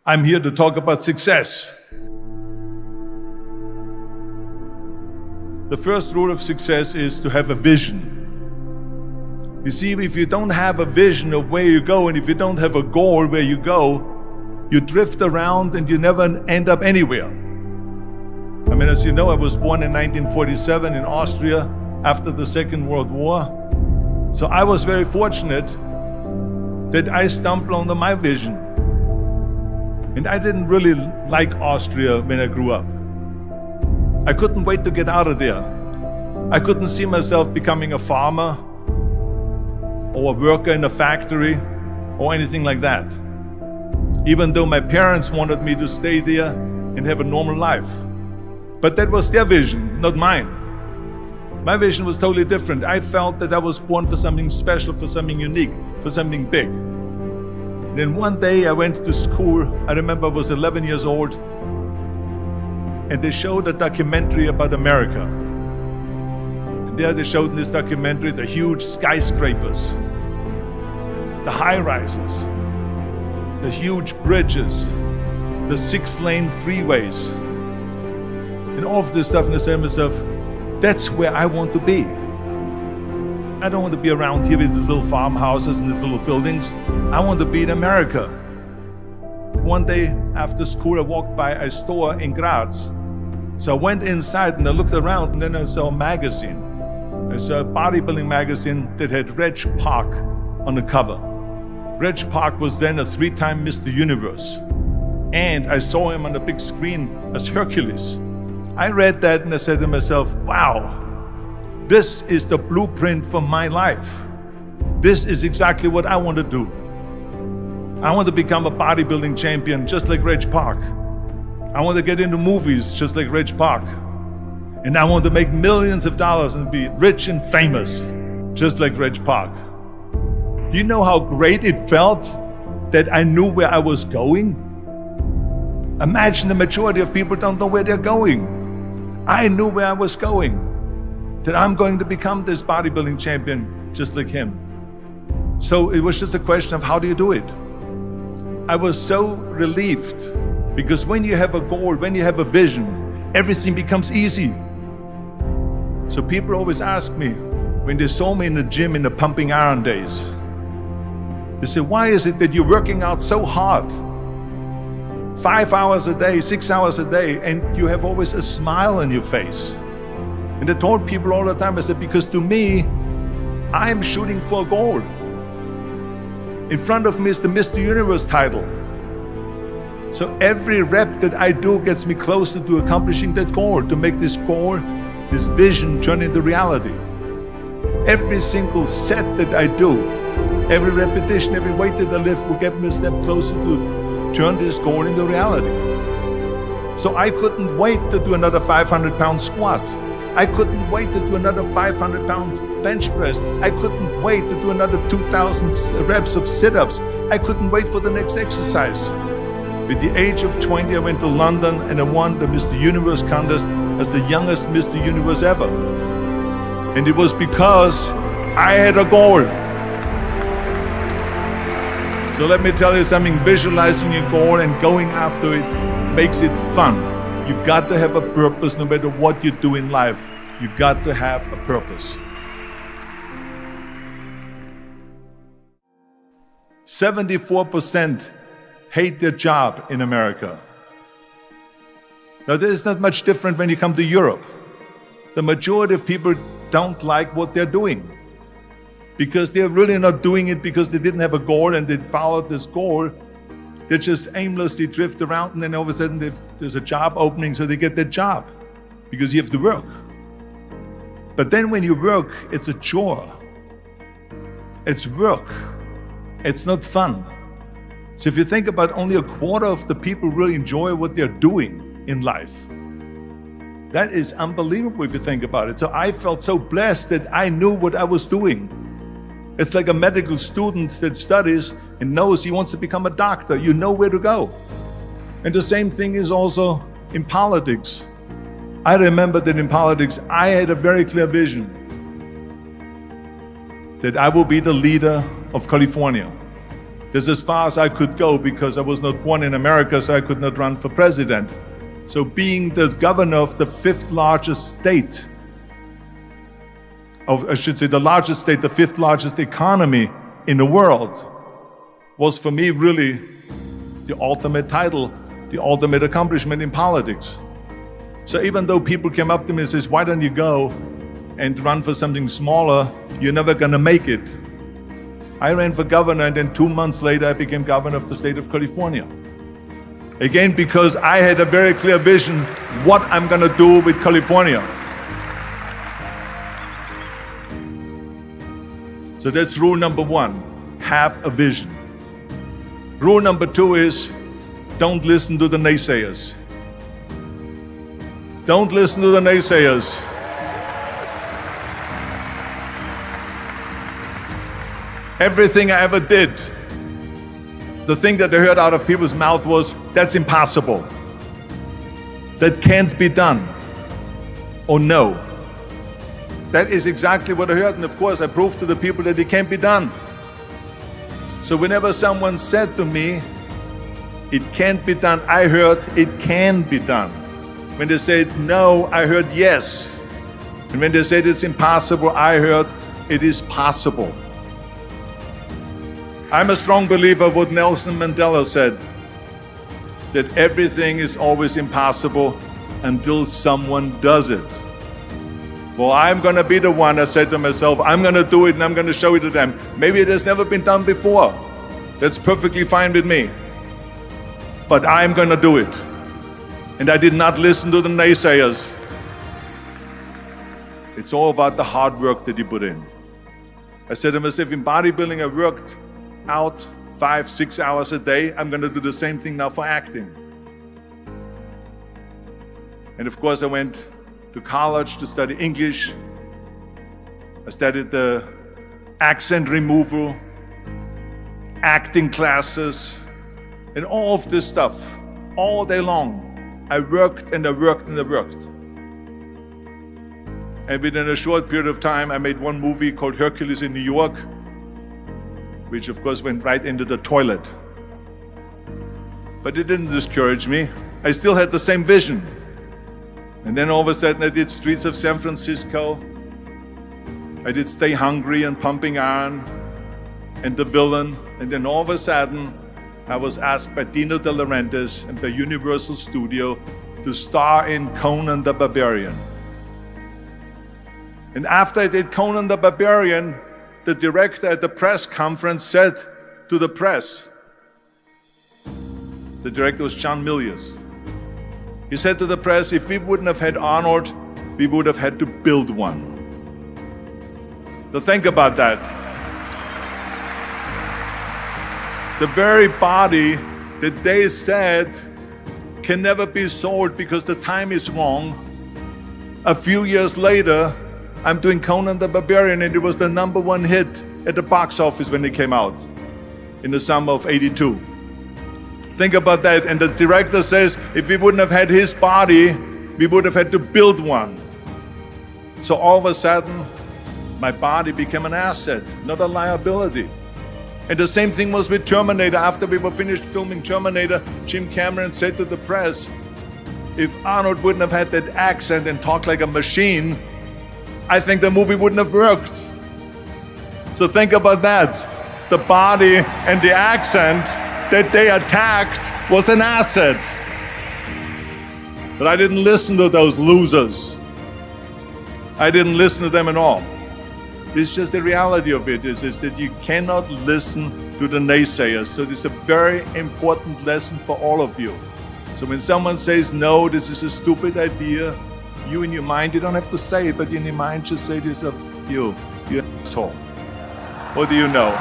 I'm here to talk about success. The first rule of success is to have a vision. You see, if you don't have a vision of where you go, and if you don't have a goal where you go, you drift around and you never end up anywhere. I mean, as you know, I was born in 1947 in Austria after the Second World War. So I was very fortunate that I stumbled onto my vision. And I didn't really like Austria when I grew up. I couldn't wait to get out of there. I couldn't see myself becoming a farmer or a worker in a factory or anything like that. Even though my parents wanted me to stay there and have a normal life. But that was their vision, not mine. My vision was totally different. I felt that I was born for something special, for something unique, for something big. Then one day I went to school. I remember I was 11 years old, and they showed a documentary about America. And there they showed in this documentary the huge skyscrapers, the high-rises, the huge bridges, the 6-lane freeways, and all of this stuff. And I said to myself, that's where I want to be. I don't want to be around here with these little farmhouses and these little buildings. I want to be in America. One day after school, I walked by a store in Graz. So I went inside and I looked around, and then I saw a magazine. I saw a bodybuilding magazine that had Reg Park on the cover. Reg Park was then a 3-time Mr. Universe. And I saw him on the big screen as Hercules. I read that and I said to myself, wow, this is the blueprint for my life. This is exactly what I want to do. I want to become a bodybuilding champion just like Reg Park. I want to get into movies just like Reg Park. And I want to make millions of dollars and be rich and famous just like Reg Park. Do you know how great it felt that I knew where I was going? Imagine the majority of people don't know where they're going. I knew where I was going, that I'm going to become this bodybuilding champion just like him. So it was just a question of how do you do it? I was so relieved, because when you have a goal, when you have a vision, everything becomes easy. So people always ask me, when they saw me in the gym in the pumping iron days, they say, why is it that you're working out so hard? 5 hours a day, 6 hours a day, and you have always a smile on your face. And I told people all the time, I said, because to me, I'm shooting for a goal. In front of me is the Mr. Universe title. So every rep that I do gets me closer to accomplishing that goal, to make this goal, this vision turn into reality. Every single set that I do, every repetition, every weight that I lift will get me a step closer to turn this goal into reality. So I couldn't wait to do another 500-pound squat. I couldn't wait to do another 500-pound bench press. I couldn't wait to do another 2,000 reps of sit-ups. I couldn't wait for the next exercise. At the age of 20, I went to London and I won the Mr. Universe contest as the youngest Mr. Universe ever. And it was because I had a goal. So let me tell you something, visualizing your goal and going after it makes it fun. You got to have a purpose no matter what you do in life. You got to have a purpose. 74% hate their job in America. Now there's not much different when you come to Europe. The majority of people don't like what they're doing, because they're really not doing it because they didn't have a goal and they followed this goal. They just aimlessly drift around, and then all of a sudden there's a job opening, so they get that job because you have to work. But then when you work, it's a chore. It's work. It's not fun. So if you think about, only a quarter of the people really enjoy what they're doing in life. That is unbelievable if you think about it. So I felt so blessed that I knew what I was doing. It's like a medical student that studies and knows he wants to become a doctor. You know where to go. And the same thing is also in politics. I remember that in politics, I had a very clear vision that I will be the leader of California. This is as far as I could go because I was not born in America, so I could not run for president. So being the governor of the fifth largest state, I should say the largest state, the fifth largest economy in the world, was for me really the ultimate title, the ultimate accomplishment in politics. So even though people came up to me and says, why don't you go and run for something smaller, you're never gonna make it. I ran for governor, and then 2 months later I became governor of the state of California. Again, because I had a very clear vision what I'm gonna do with California. So that's rule number one, have a vision. Rule number two is, don't listen to the naysayers. Don't listen to the naysayers. Everything I ever did, the thing that I heard out of people's mouth was, that's impossible. That can't be done. Or no. That is exactly what I heard, and of course I proved to the people that it can't be done. So whenever someone said to me, it can't be done, I heard, it can be done. When they said no, I heard yes. And when they said it's impossible, I heard it is possible. I'm a strong believer of what Nelson Mandela said, that everything is always impossible until someone does it. Well, I'm gonna be the one, I said to myself, I'm gonna do it and I'm gonna show it to them. Maybe it has never been done before. That's perfectly fine with me. But I'm gonna do it. And I did not listen to the naysayers. It's all about the hard work that you put in. I said to myself, in bodybuilding I worked out 5-6 hours a day. I'm gonna do the same thing now for acting. And of course I went to college to study English. I studied the accent removal, acting classes, and all of this stuff, all day long. I worked and I worked and I worked. And within a short period of time, I made one movie called Hercules in New York, which of course went right into the toilet. But it didn't discourage me. I still had the same vision. And then all of a sudden I did Streets of San Francisco. I did Stay Hungry and Pumping Iron and The Villain. And then all of a sudden I was asked by Dino De Laurentiis and by Universal Studio to star in Conan the Barbarian. And after I did Conan the Barbarian, the director at the press conference said to the press, the director was John Milius. He said to the press, if we wouldn't have had Arnold, we would have had to build one. So think about that. The very body that they said can never be sold because the time is wrong. A few years later, I'm doing Conan the Barbarian, and it was the #1 hit at the box office when it came out in the summer of '82. Think about that. And the director says, if we wouldn't have had his body, we would have had to build one. So all of a sudden, my body became an asset, not a liability. And the same thing was with Terminator. After we were finished filming Terminator, Jim Cameron said to the press, if Arnold wouldn't have had that accent and talked like a machine, I think the movie wouldn't have worked. So think about that. The body and the accent that they attacked was an asset. But I didn't listen to those losers. I didn't listen to them at all. It's just the reality of it is that you cannot listen to the naysayers. So this is a very important lesson for all of you. So when someone says, no, this is a stupid idea, you in your mind, you don't have to say it, but in your mind just say to yourself, you asshole. What do you know?